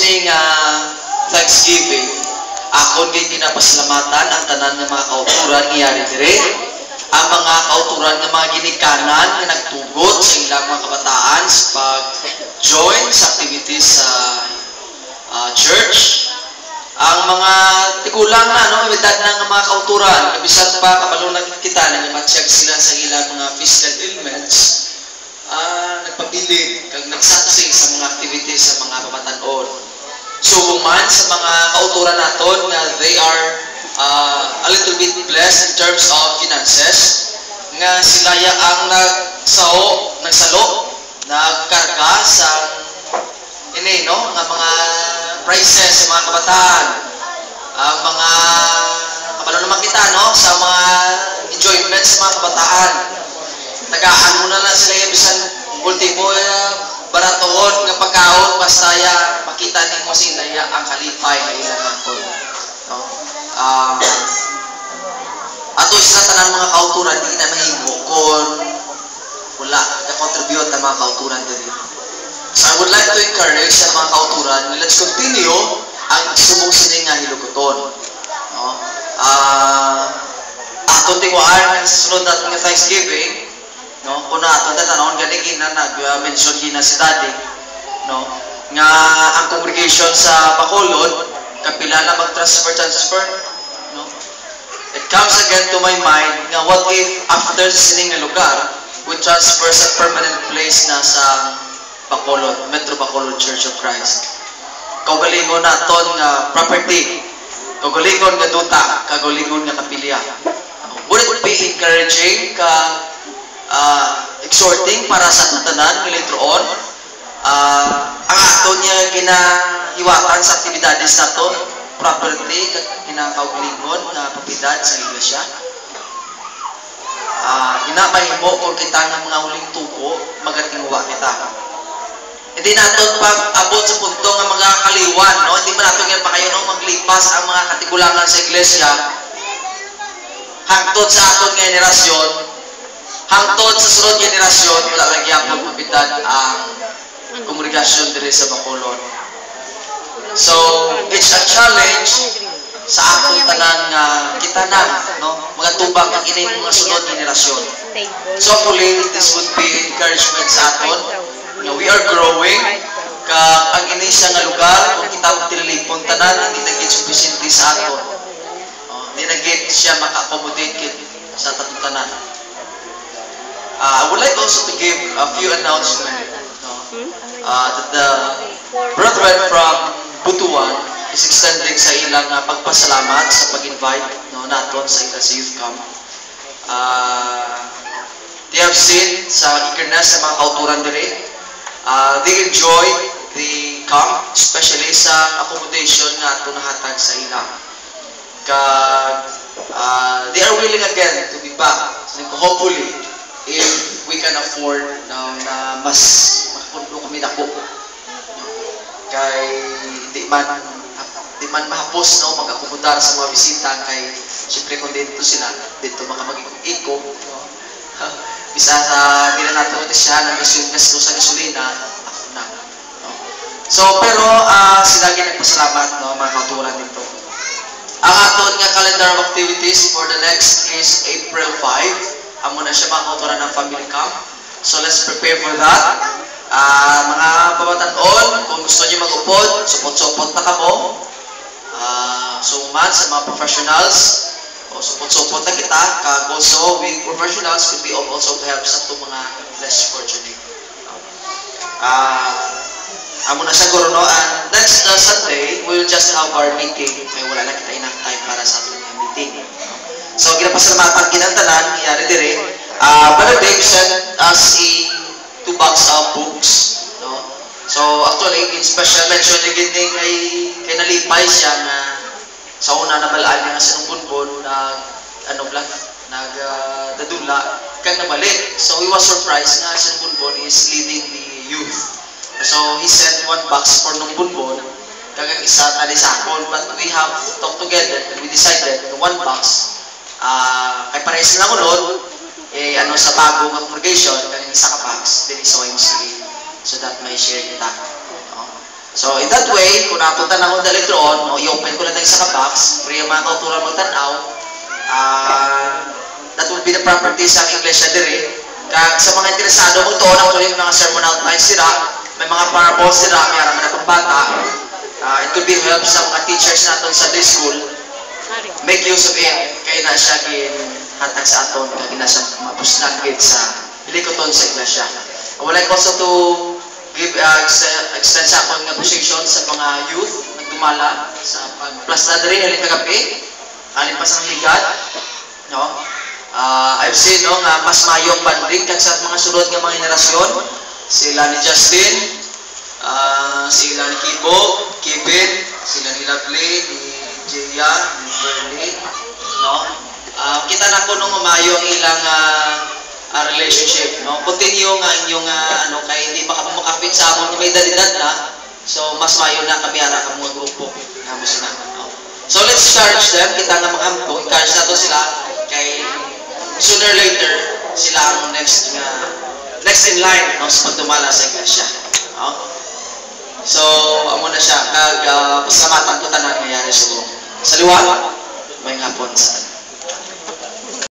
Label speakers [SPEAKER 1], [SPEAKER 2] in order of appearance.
[SPEAKER 1] sining Thanksgiving, akon gay ginapasalamatan ang tanan ng mga kauturan niyari dire, ang mga kauturan ng mga ginikanan nga nagtugot sa ilang mga kabataan sa pag-join sa activities sa church. Ang mga tigulang na, no, edad ng mga kauturan, kabisan pa kabalo na kita na matsyag sila sa ilang mga physical ailments, nagpabilin, kag nagsaksi sa mga activities sa mga pamatanon. So, man sa mga kauturan naton na they are a little bit blessed in terms of finances, nga sila ang nagsalo, nagkarga sa ini, no, nga mga prices sa mga kabataan, ang mga kabalo naman kita, no, sa mga enjoyment sa mga kabataan. Tagaan mo na sila yung bisan ultimo baratoon nga pagkaon basta makita nimo sila ang kalipay nga ilang ako, no. Ato sa tanang mga kauturan di na mahimo kon wala ka-contribute ang mga kauturan diri. So I would like to encourage sa mga kauturan, let's continue ang subong sining nga hiluguton, no. Ato tingwaan ang sunod natin nga Thanksgiving, no, kuna ato tanawon gani gina nag-mention gina si Daddy, no, nga ang congregation sa Bacolod kapila na mag-transfer, no. It comes again to my mind nga what if after sining nga lugar we transfer sa permanent place na sa Bacolod, Metro Bacolod Church of Christ. Kaugalingon naton nga property, kaugalingon nga duta, kaugalingon nga kapilya. Would it be encouraging exhorting para sa tatanan nga later on ang aton niya ginahiwatan sa aktibidades naton property kag kinakaugalingon nga propiedad sa iglesia? Ginamahimo kung kita nga mga huling tubo magatingwa kita. Hindi natin pag-abot sa punto ng mga kaliwan, no? Hindi man natin pa kayo nung maglipas ang mga katigulangan sa iglesia hangtod sa aton nga generasyon, hangtod sa sunod generasyon, wala lagi ang pagpapitad ang kongregasyon diri sa Bacolod. So, it's a challenge sa aton tanan nga kita na, no? Mga tubag ang inay mga sunod generasyon. So, hopefully, this would be encouragement sa aton. We are growing ang inisa nga lugar kung kita magtililipon tanan hindi naging sufficiently sa aton, hindi naging siya maka-accommodate sa tatong tanan. I would like also to give a few announcements, no? That the brethren from Butuan is extending sa ilang pagpasalamat sa pag-invite, no, naton sa youth camp. They have seen sa eagerness sa mga kauturan diri. They enjoy the camp, especially sa accommodation nga ato nahatag sa ilang. They are willing again to be back. So, hopefully, if we can afford na mas makakundo kami dako. Kay di man mahapos, no, mag-akomodar sa mga bisita kay siyempre kung dito sila, dito baka mag-ikog, no. Bisa sa hindi na natin siya ng gasto sa gasolina, ako na. No? So, pero sila nagpasalamat, no, mga kauturan dito. Ang aton nga calendar of activities for the next is April 5. Amo na siya mga kauturan ng family camp. So, let's prepare for that. Mga pamatanon, kung gusto niyo mag-upod, supot-supot na kamo. So, man, sa mga professionals, support na kita, also with professionals could be also to help sa itong mga less fortunate. Amo na siguro, no, next Sunday, we'll just have our meeting. May wala na kita enough time para sa ating meeting. So, ginapasalamatan kinantanan, iyari dire. Brother Dave sent us 2 box of books, no? So, actually, in special mention, kay nalipay siya na sa una na malaan nga sa bunbon nagdadula kag nabalik. So he was surprised nga sa bunbon is leading the youth. So he sent 1 box for nung bunbon kag isa ali sakon, but we have talked together and we decided the 1 box kay parehas lang unod sa bagong congregation kag isa ka box dili sa YMCA so that may share kita. So, in that way, kung napunta na akong later on, i-open ko lang ng isa ka box, free ang mga kauturan magtanaw, that will be the property sa English na diri. Kaya sa mga interesado mo doon, ako yung mga sermon outlines sila, may mga parables sila, may araman na pambata. It could be help sa mga teachers natin sa Sunday school. Make use of it, kaya na siya hatag sa aton, kaya na siya mapusnagit sa bilikoton sa iglesia. I would like also to give extend sa akong appreciation sa mga youth nagdumala sa pag-plus na rin, halin kagabi, halin pa sa ligat. No? I've seen nga mas mayong banding kag sa mga sunod nga mga henerasyon. Sila ni Justin, sila ni Kibo, Kevin, sila ni Lovely, ni Jaya, ni Bernie, no? Kita na ko nung umayo ang ilang relationship, no? Continue nga inyong kay hindi makapit sa amon may edad na. So mas mayo na kami ara ka mga grupo nga mo sila, no? So let's charge them, kita nga makampo, encourage nato sila kay sooner or later sila ang next in line, no, sa pagdumala sa iglesia, no? So amo na siya kag pasalamatan ko tanan nangyari sa liwa may hapon sa